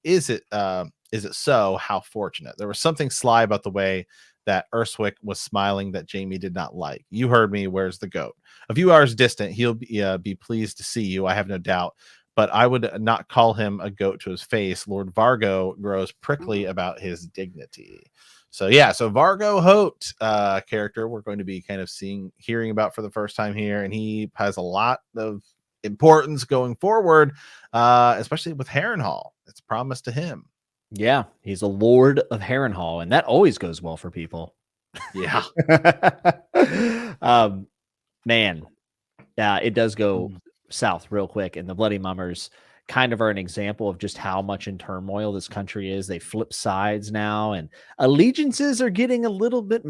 Is it so? How fortunate. There was something sly about the way that Urswick was smiling that Jaime did not like. You heard me. Where's the goat? A few hours distant, he'll be pleased to see you, I have no doubt. But I would not call him a goat to his face. Lord Vargo grows prickly about his dignity. So Vargo Hoat character we're going to be kind of hearing about for the first time here, and he has a lot of importance going forward, especially with Harrenhal. It's promised to him. Yeah, he's a Lord of Harrenhal, and that always goes well for people. Yeah. Man, it does go south real quick, and the Bloody Mummers kind of are an example of just how much in turmoil this country is. They flip sides now, and allegiances are getting a little bit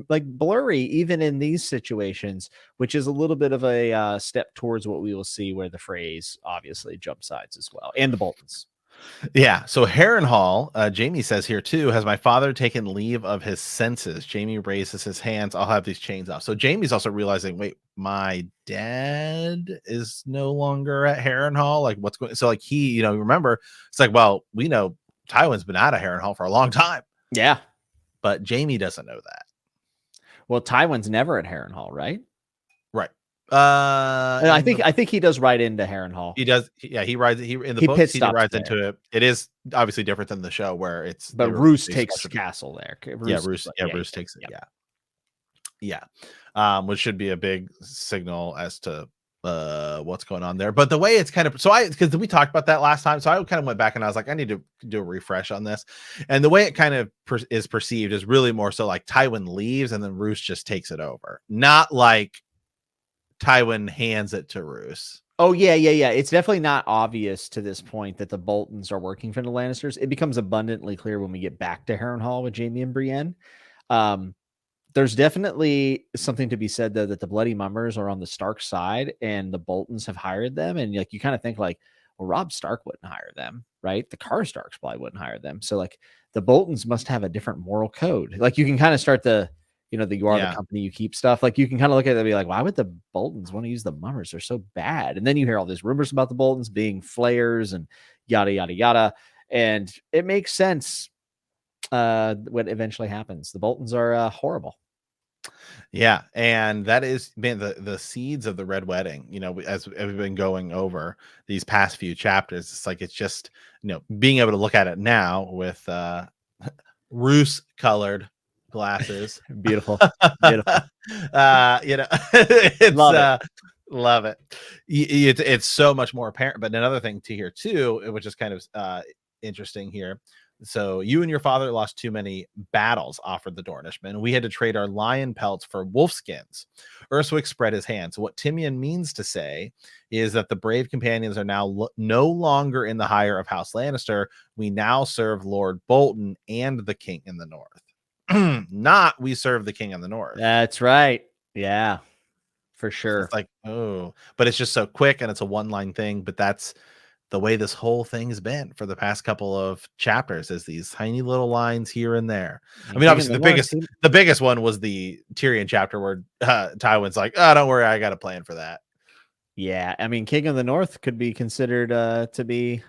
like blurry even in these situations, which is a little bit of a step towards what we will see where the Freys obviously jump sides as well, and the Boltons. Yeah. So Harrenhal, Jaime says here too, has my father taken leave of his senses? Jaime raises his hands. I'll have these chains off. So Jaime's also realizing, wait, my dad is no longer at Harrenhal. Like, what's going? So like he, remember, it's like, well, we know Tywin's been out of Harrenhal for a long time. Yeah, but Jaime doesn't know that. Well, Tywin's never at Harrenhal, right? Right. And I think he does ride into Harrenhal. He does. Yeah, he rides. He in the books he rides into it. It is obviously different than the show where it's. But Roose takes castle there. Roose takes it. Yeah. Which should be a big signal as to what's going on there. But the way it's kind of, because we talked about that last time, so I kind of went back and I was like, I need to do a refresh on this. And the way it kind of is perceived is really more so like Tywin leaves and then Roose just takes it over, not like Tywin hands it to Roose. Oh yeah. It's definitely not obvious to this point that the Boltons are working for the Lannisters. It becomes abundantly clear when we get back to Harrenhal with Jaime and Brienne. There's definitely something to be said, though, that the Bloody Mummers are on the Stark side and the Boltons have hired them. And like, you kind of think like, well, Robb Stark wouldn't hire them, right? The Karstarks probably wouldn't hire them. So like the Boltons must have a different moral code. Like you can kind of start the you are the company you keep stuff. Like you can kind of look at it and be like, why would the Boltons want to use the Mummers? They're so bad. And then you hear all these rumors about the Boltons being flayers and yada, yada, yada. And it makes sense what eventually happens. The Boltons are horrible. Yeah, and that is, man, the seeds of the Red Wedding. As we've been going over these past few chapters, it's like it's just being able to look at it now with Roose colored glasses. Beautiful. It's love it. It's so much more apparent. But another thing to hear too, which is kind of interesting here. So you and your father lost too many battles, offered the Dornishmen. We had to trade our lion pelts for wolf skins. Urswick spread his hands. What Timian means to say is that the brave companions are now no longer in the hire of House Lannister. We now serve Lord Bolton and the king in the north. Not we serve the king in the north. That's right. Yeah, for sure. It's like, oh, but it's just so quick and it's a one-line thing. But that's the way this whole thing's been for the past couple of chapters, is these tiny little lines here and there. I mean, obviously the biggest one was the Tyrion chapter where Tywin's like, oh, don't worry, I got a plan for that. Yeah, I mean, King of the North could be considered to be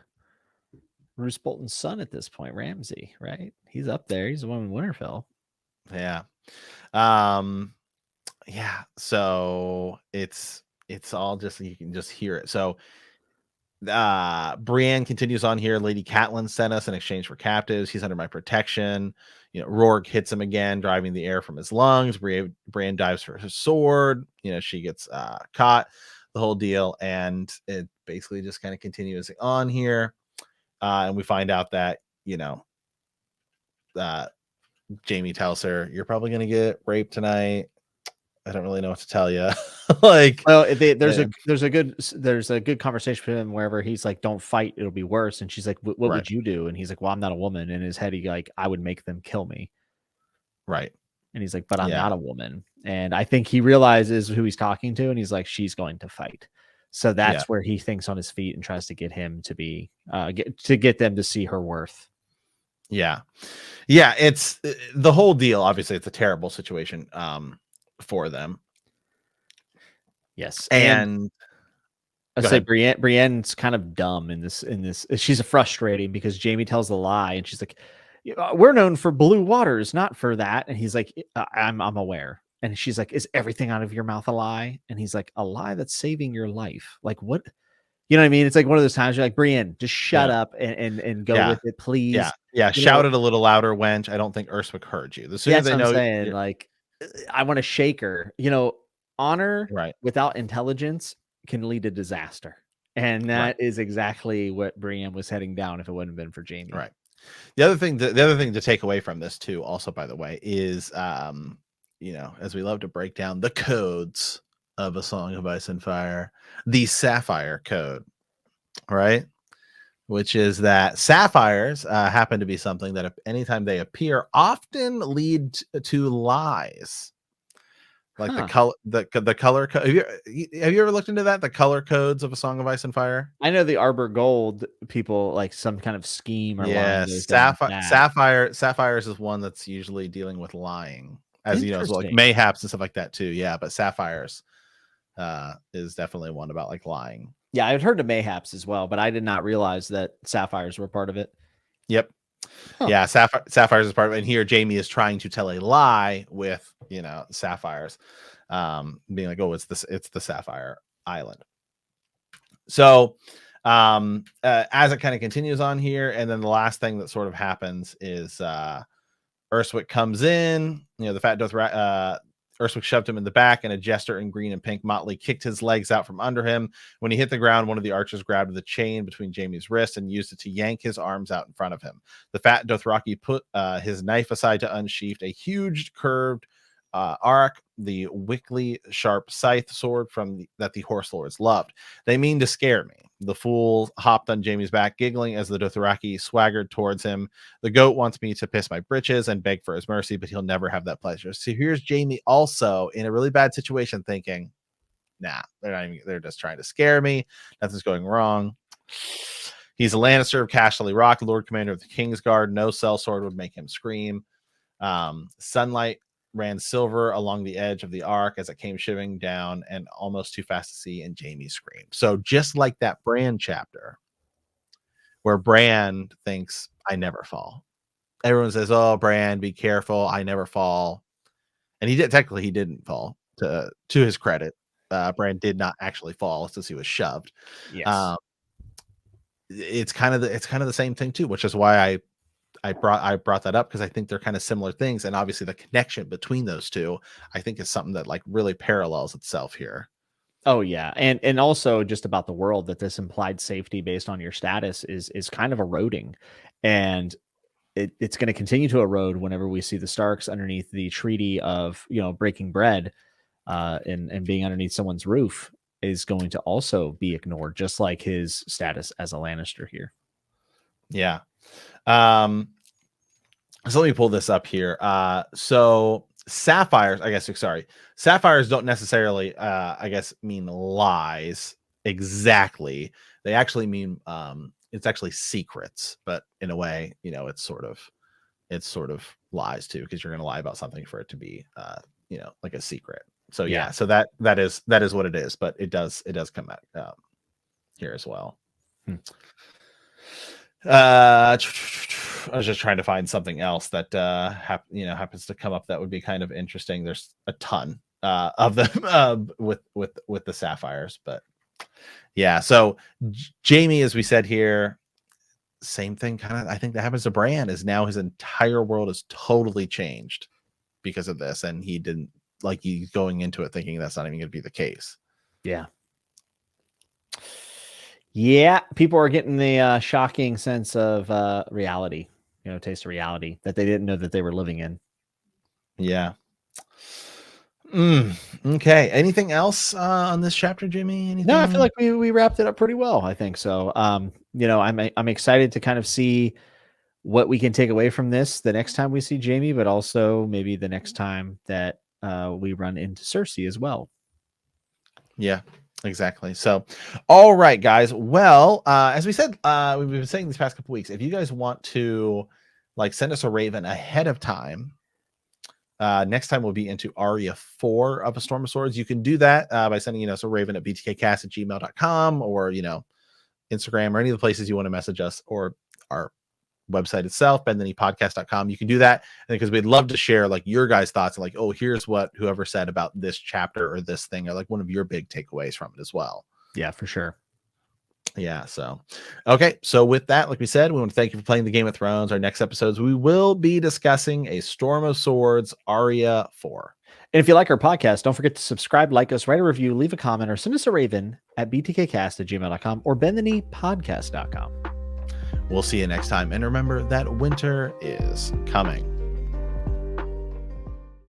Roose Bolton's son at this point, Ramsay, right? He's up there. He's the one in Winterfell. Yeah. Yeah. So it's all just, you can just hear it. So Brienne continues on here. Lady Catelyn sent us in exchange for captives. He's under my protection. Rourke hits him again, driving the air from his lungs. Brienne dives for her sword. She gets caught, the whole deal. And it basically just kind of continues on here. And we find out that, Jaime tells her, you're probably going to get raped tonight. I don't really know what to tell you. Like, well, there's a good conversation with him wherever he's like, don't fight, it'll be worse. And she's like, what would you do? And he's like, well, I'm not a woman. In his head, he like, I would make them kill me. Right. And he's like, but I'm not a woman. And I think he realizes who he's talking to. And he's like, she's going to fight. So that's where he thinks on his feet and tries to get him to be, get them to see her worth. Yeah. Yeah. It's the whole deal. Obviously it's a terrible situation for them. Yes. And I say Brienne's kind of dumb in this. She's frustrating because Jaime tells a lie and she's like, we're known for blue waters, not for that. And he's like, I'm aware. And she's like, is everything out of your mouth a lie? And he's like, a lie that's saving your life. Like, what? You know what I mean? It's like one of those times you're like, Brienne, just shut up and go with it, please. Yeah. Shout it a little louder, wench. I don't think Urswick heard you. The sooner they know, saying, like, I want to shake her. Honor without intelligence can lead to disaster. And that is exactly what Brienne was heading down if it wouldn't have been for Jaime. Right. The other thing to take away from this too, also, by the way, is as we love to break down the codes of A Song of Ice and Fire, the Sapphire Code, right? Which is that sapphires happen to be something that anytime they appear often lead to lies. Like the color code. Have you ever looked into that? The color codes of A Song of Ice and Fire? I know the Arbor Gold people like some kind of scheme or sapphires is one that's usually dealing with lying, as like mayhaps and stuff like that too. Yeah, but sapphires is definitely one about like lying. Yeah, I've heard of mayhaps as well, but I did not realize that sapphires were part of it. Yep. Huh. Yeah, sapphires is part of it. And here Jaime is trying to tell a lie with, sapphires, being like, oh, it's the Sapphire Island. So as it kind of continues on here, and then the last thing that sort of happens is Urswick comes in, the Fat Doth Urswick shoved him in the back, and a jester in green and pink motley kicked his legs out from under him. When he hit the ground, one of the archers grabbed the chain between Jaime's wrists and used it to yank his arms out in front of him. The fat Dothraki put his knife aside to unsheath a huge curved arc, the wickly sharp scythe sword that the horse lords loved. They mean to scare me. The fool hopped on Jaime's back, giggling as the Dothraki swaggered towards him. The goat wants me to piss my britches and beg for his mercy, but he'll never have that pleasure. So here's Jaime also in a really bad situation, thinking, nah, they're just trying to scare me. Nothing's going wrong. He's a Lannister of Casterly Rock, Lord Commander of the Kingsguard. No sellsword would make him scream. Sunlight ran silver along the edge of the arc as it came shivering down and almost too fast to see, and Jaime screamed. So just like that Bran chapter where Bran thinks, I never fall. Everyone says, oh, Bran, be careful. I never fall. And he didn't fall, to his credit. Bran did not actually fall since he was shoved. Yes. It's kind of the same thing too, which is why I brought that up, because I think they're kind of similar things, and obviously the connection between those two, I think, is something that like really parallels itself here. Oh yeah, and also just about the world, that this implied safety based on your status is kind of eroding, and it's going to continue to erode whenever we see the Starks underneath the treaty of breaking bread, and being underneath someone's roof is going to also be ignored, just like his status as a Lannister here. Yeah. So let me pull this up here. So sapphires don't necessarily mean lies exactly. They actually mean it's actually secrets, but in a way, it's sort of lies too, because you're going to lie about something for it to be like a secret. So yeah, so that is what it is, but it does come out here as well. I was just trying to find something else that happens to come up that would be kind of interesting. There's a ton of them with the sapphires, but yeah. So Jaime, as we said here, same thing kind of, I think that happens to Bran, is now his entire world is totally changed because of this, and he's going into it thinking that's not even going to be the case. Yeah, people are getting the shocking sense of reality, taste of reality that they didn't know that they were living in. Yeah. Okay. Anything else on this chapter, Jimmy? Anything? No, I feel like we wrapped it up pretty well. I think so. I'm excited to kind of see what we can take away from this the next time we see Jaime, but also maybe the next time that we run into Cersei as well. Yeah. Exactly. So, all right, guys. Well, as we said, we've been saying these past couple weeks, if you guys want to send us a raven ahead of time, next time we'll be into Arya 4 of A Storm of Swords. You can do that by sending us a raven at btkcast@gmail.com, or Instagram, or any of the places you want to message us, or our website itself, bendthenepodcast.com. You can do that, because we'd love to share your guys' thoughts, and oh, here's what whoever said about this chapter or this thing, or one of your big takeaways from it as well. Yeah, for sure. Yeah. So, okay. So with that, like we said, we want to thank you for playing the Game of Thrones. Our next episodes, we will be discussing A Storm of Swords, Arya 4. And if you like our podcast, don't forget to subscribe, like us, write a review, leave a comment, or send us a raven at btkcast@gmail.com or bendthenepodcast.com. We'll see you next time. And remember that winter is coming.